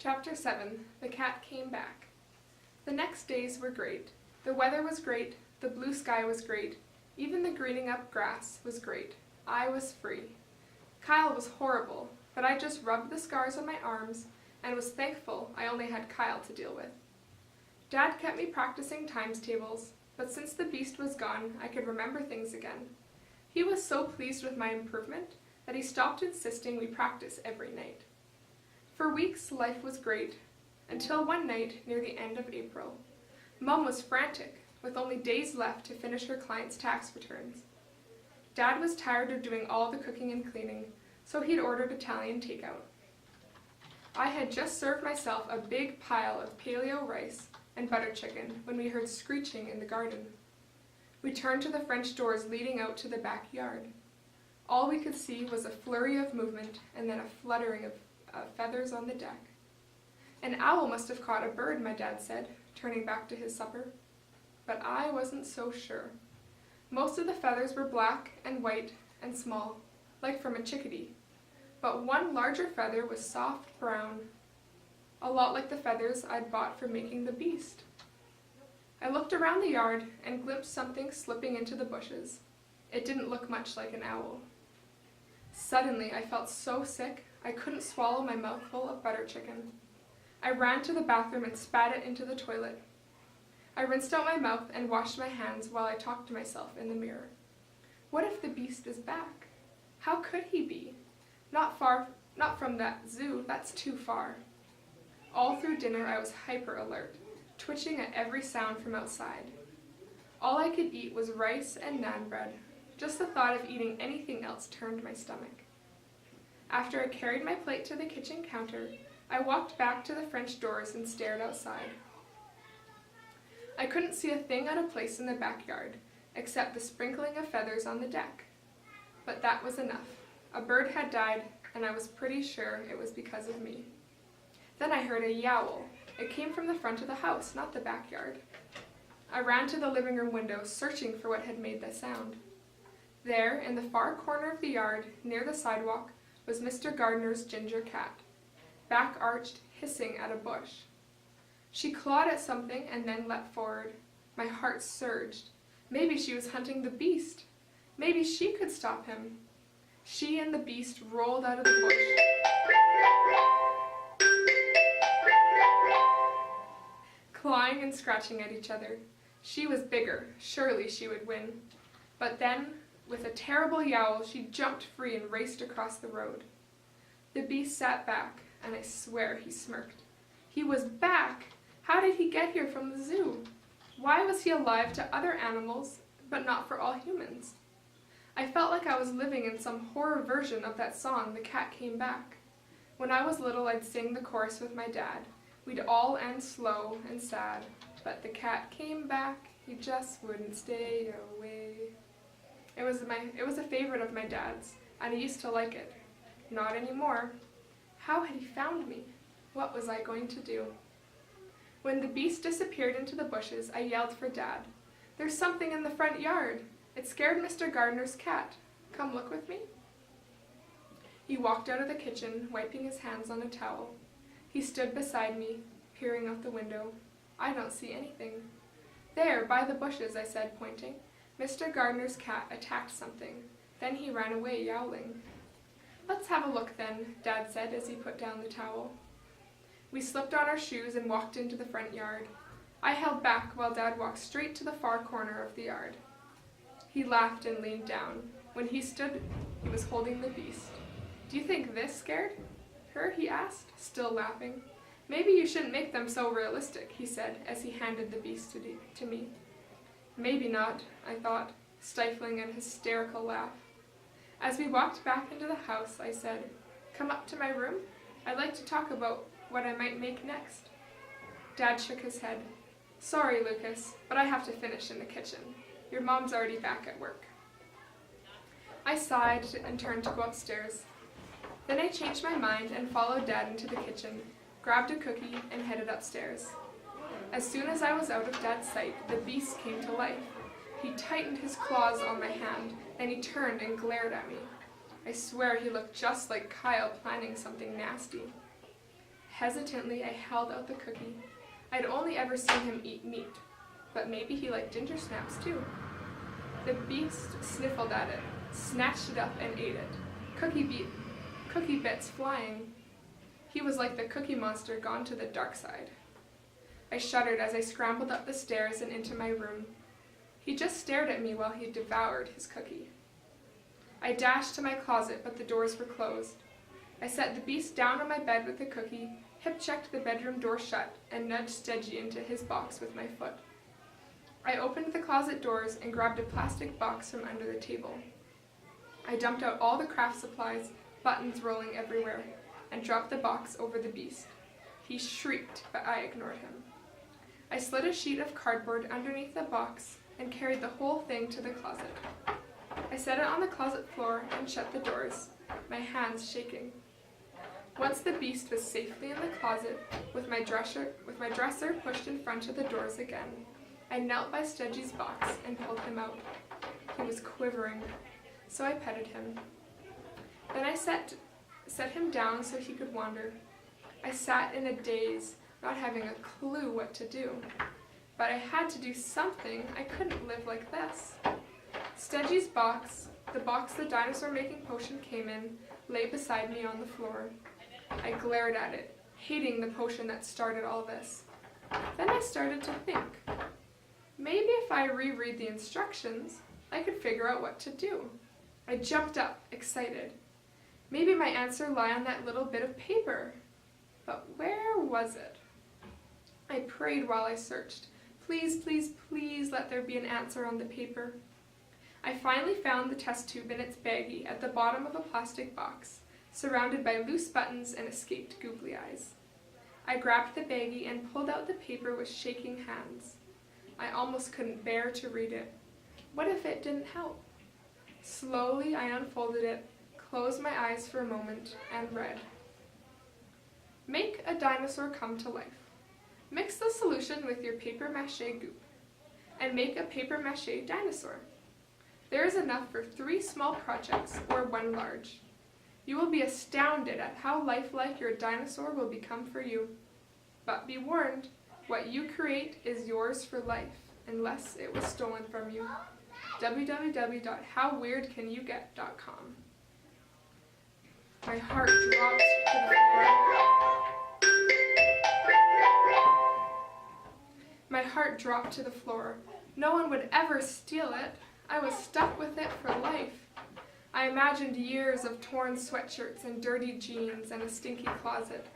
Chapter 7. The Cat Came Back. The next days were great. The weather was great, the blue sky was great, even the greening up grass was great. I was free. Kyle was horrible, but I just rubbed the scars on my arms and was thankful I only had Kyle to deal with. Dad kept me practicing times tables, but since the beast was gone, I could remember things again. He was so pleased with my improvement that he stopped insisting we practice every night. For weeks, life was great, until one night near the end of April. Mum was frantic, with only days left to finish her clients' tax returns. Dad was tired of doing all the cooking and cleaning, so he'd ordered Italian takeout. I had just served myself a big pile of paleo rice and butter chicken when we heard screeching in the garden. We turned to the French doors leading out to the backyard. All we could see was a flurry of movement and then a fluttering of feathers on the deck. An owl must have caught a bird, my dad said, turning back to his supper. But I wasn't so sure. Most of the feathers were black and white and small, like from a chickadee. But one larger feather was soft brown, a lot like the feathers I'd bought for making the beast. I looked around the yard and glimpsed something slipping into the bushes. It didn't look much like an owl. Suddenly, I felt so sick I couldn't swallow my mouthful of butter chicken. I ran to the bathroom and spat it into the toilet. I rinsed out my mouth and washed my hands while I talked to myself in the mirror. What if the beast is back? How could he be? Not from that zoo, that's too far. All through dinner I was hyper alert, twitching at every sound from outside. All I could eat was rice and naan bread. Just the thought of eating anything else turned my stomach. After I carried my plate to the kitchen counter, I walked back to the French doors and stared outside. I couldn't see a thing out of place in the backyard, except the sprinkling of feathers on the deck. But that was enough. A bird had died, and I was pretty sure it was because of me. Then I heard a yowl. It came from the front of the house, not the backyard. I ran to the living room window, searching for what had made the sound. There, in the far corner of the yard, near the sidewalk, was Mr. Gardner's ginger cat, back arched, hissing at a bush. She clawed at something and then leapt forward. My heart surged. Maybe she was hunting the beast. Maybe she could stop him. She and the beast rolled out of the bush. Clawing and scratching at each other. She was bigger. Surely she would win. But then, with a terrible yowl, she jumped free and raced across the road. The beast sat back, and I swear he smirked. He was back! How did he get here from the zoo? Why was he alive to other animals, but not for all humans? I felt like I was living in some horror version of that song, The Cat Came Back. When I was little, I'd sing the chorus with my dad. We'd all end slow and sad, but the cat came back, he just wouldn't stay away. It was a favorite of my dad's, and I used to like it. Not anymore. How had he found me? What was I going to do? When the beast disappeared into the bushes, I yelled for Dad. There's something in the front yard. It scared Mr. Gardner's cat. Come look with me. He walked out of the kitchen, wiping his hands on a towel. He stood beside me, peering out the window. I don't see anything. There, by the bushes, I said, pointing. Mr. Gardner's cat attacked something. Then he ran away, yowling. Let's have a look then, Dad said as he put down the towel. We slipped on our shoes and walked into the front yard. I held back while Dad walked straight to the far corner of the yard. He laughed and leaned down. When he stood, he was holding the beast. Do you think this scared her? He asked, still laughing. Maybe you shouldn't make them so realistic, he said as he handed the beast to me. Maybe not, I thought, stifling an hysterical laugh. As we walked back into the house, I said, Come up to my room. I'd like to talk about what I might make next. Dad shook his head. Sorry, Lucas, but I have to finish in the kitchen. Your mom's already back at work. I sighed and turned to go upstairs. Then I changed my mind and followed Dad into the kitchen, grabbed a cookie, and headed upstairs. As soon as I was out of Dad's sight, the beast came to life. He tightened his claws on my hand, then he turned and glared at me. I swear he looked just like Kyle planning something nasty. Hesitantly, I held out the cookie. I'd only ever seen him eat meat, but maybe he liked ginger snaps too. The beast sniffled at it, snatched it up, and ate it, cookie bits flying. He was like the Cookie Monster gone to the dark side. I shuddered as I scrambled up the stairs and into my room. He just stared at me while he devoured his cookie. I dashed to my closet, but the doors were closed. I set the beast down on my bed with the cookie, hip-checked the bedroom door shut, and nudged Stedgy into his box with my foot. I opened the closet doors and grabbed a plastic box from under the table. I dumped out all the craft supplies, buttons rolling everywhere, and dropped the box over the beast. He shrieked, but I ignored him. I slid a sheet of cardboard underneath the box and carried the whole thing to the closet. I set it on the closet floor and shut the doors, my hands shaking. Once the beast was safely in the closet, with my dresser pushed in front of the doors again, I knelt by Stedgy's box and pulled him out. He was quivering, so I petted him. Then I set him down so he could wander. I sat in a daze, not having a clue what to do. But I had to do something. I couldn't live like this. Stedgy's box, the box the dinosaur-making potion came in, lay beside me on the floor. I glared at it, hating the potion that started all this. Then I started to think. Maybe if I reread the instructions, I could figure out what to do. I jumped up, excited. Maybe my answer lay on that little bit of paper. But where was it? I prayed while I searched. Please, please, please let there be an answer on the paper. I finally found the test tube in its baggie at the bottom of a plastic box, surrounded by loose buttons and escaped googly eyes. I grabbed the baggie and pulled out the paper with shaking hands. I almost couldn't bear to read it. What if it didn't help? Slowly, I unfolded it, closed my eyes for a moment, and read. Make a dinosaur come to life. Mix the solution with your papier-mâché goop, and make a papier-mâché dinosaur. There is enough for 3 small projects or 1 large. You will be astounded at how lifelike your dinosaur will become for you. But be warned, what you create is yours for life, unless it was stolen from you. www.howweirdcanyouget.com. My heart dropped to the floor. My heart dropped to the floor. No one would ever steal it. I was stuck with it for life. I imagined years of torn sweatshirts and dirty jeans and a stinky closet.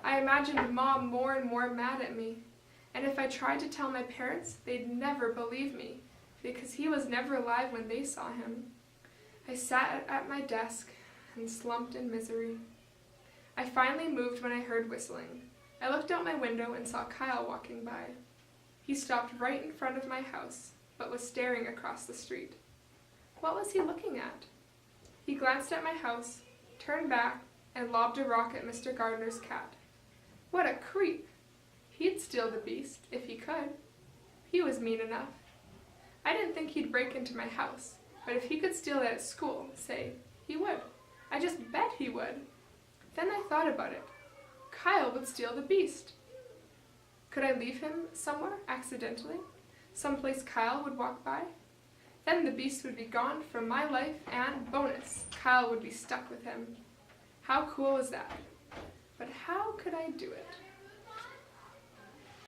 I imagined Mom more and more mad at me. And if I tried to tell my parents, they'd never believe me, because he was never alive when they saw him. I sat at my desk and slumped in misery. I finally moved when I heard whistling. I looked out my window and saw Kyle walking by. He stopped right in front of my house, but was staring across the street. What was he looking at? He glanced at my house, turned back, and lobbed a rock at Mr. Gardner's cat. What a creep! He'd steal the beast, if he could. He was mean enough. I didn't think he'd break into my house, but if he could steal it at school, say, he would. I just bet he would. Then I thought about it. Kyle would steal the beast. Could I leave him somewhere, accidentally? Someplace Kyle would walk by? Then the beast would be gone from my life, and bonus, Kyle would be stuck with him. How cool was that? But how could I do it?